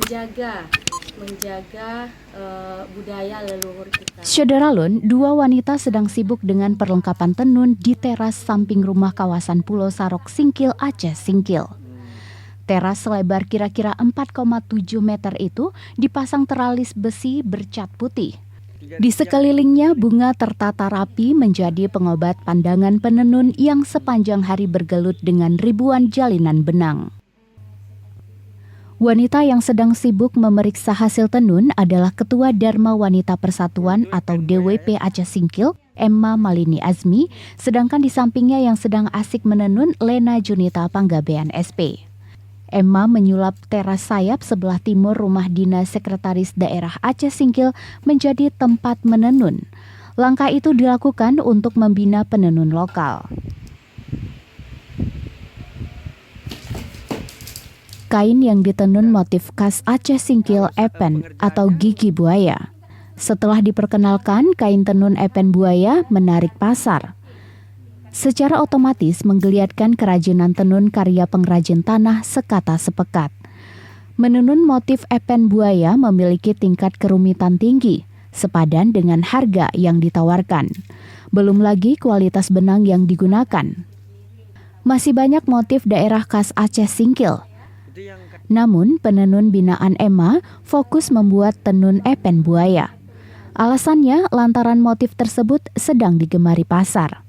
menjaga budaya leluhur kita. Syederalun, dua wanita sedang sibuk dengan perlengkapan tenun di teras samping rumah kawasan Pulau Sarok Singkil, Aceh Singkil. Teras selebar kira-kira 4,7 meter itu dipasang teralis besi bercat putih. Di sekelilingnya bunga tertata rapi menjadi pengobat pandangan penenun yang sepanjang hari bergelut dengan ribuan jalinan benang. Wanita yang sedang sibuk memeriksa hasil tenun adalah Ketua Dharma Wanita Persatuan atau DWP Aceh Singkil, Emma Malini Azmi, sedangkan di sampingnya yang sedang asik menenun Lena Junita Panggabean SP. Emma menyulap teras sayap sebelah timur rumah dinas Sekretaris Daerah Aceh Singkil menjadi tempat menenun. Langkah itu dilakukan untuk membina penenun lokal. Kain yang ditenun motif khas Aceh Singkil epen atau gigi buaya. Setelah diperkenalkan, kain tenun epen buaya menarik pasar. Secara otomatis menggeliatkan kerajinan tenun karya pengrajin tanah sekata sepekat. Menenun motif epen buaya memiliki tingkat kerumitan tinggi, sepadan dengan harga yang ditawarkan. Belum lagi kualitas benang yang digunakan. Masih banyak motif daerah khas Aceh Singkil. Namun penenun binaan Emma fokus membuat tenun epen buaya. Alasannya lantaran motif tersebut sedang digemari pasar.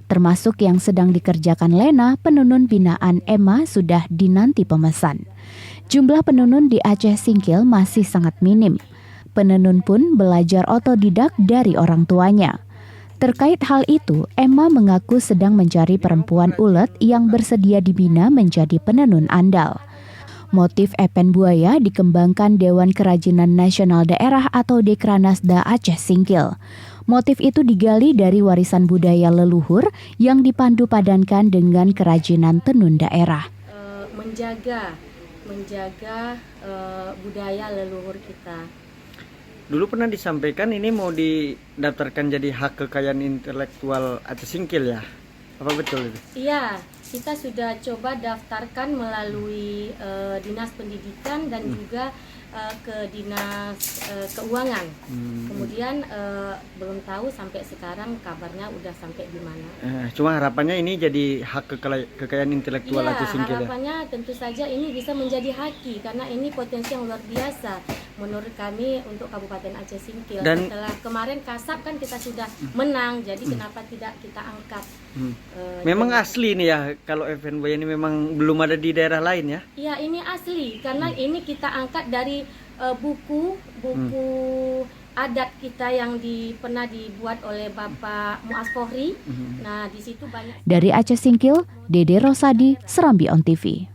Termasuk yang sedang dikerjakan Lena, penenun binaan Emma sudah dinanti pemesan. Jumlah penenun di Aceh Singkil masih sangat minim. Penenun pun belajar otodidak dari orang tuanya. Terkait hal itu, Emma mengaku sedang mencari perempuan ulet yang bersedia dibina menjadi penenun andal. Motif epen buaya dikembangkan Dewan Kerajinan Nasional Daerah atau Dekranasda Aceh Singkil. Motif itu digali dari warisan budaya leluhur yang dipandu padankan dengan kerajinan tenun daerah. Menjaga budaya leluhur kita. Dulu pernah disampaikan ini mau didaftarkan jadi hak kekayaan intelektual Aceh Singkil ya? Apa betul itu? Iya, kita sudah coba daftarkan melalui Dinas Pendidikan dan juga ke Dinas Keuangan. Kemudian belum tahu sampai sekarang kabarnya udah sampai di mana. Cuma harapannya ini jadi hak kekayaan intelektual Aceh Singkil ya? Harapannya tentu saja ini bisa menjadi haki karena ini potensi yang luar biasa menurut kami untuk Kabupaten Aceh Singkil. Dan setelah kemarin Kasab kan kita sudah menang, jadi kenapa tidak kita angkat? Memang asli nih ya, kalau epen buaya ini memang belum ada di daerah lain ya? Iya, ini asli karena ini kita angkat dari buku adat kita yang pernah dibuat oleh Bapak Muaz Fohri. Nah, di situ banyak. Dari Aceh Singkil, Dede Rosadi, Serambi On TV.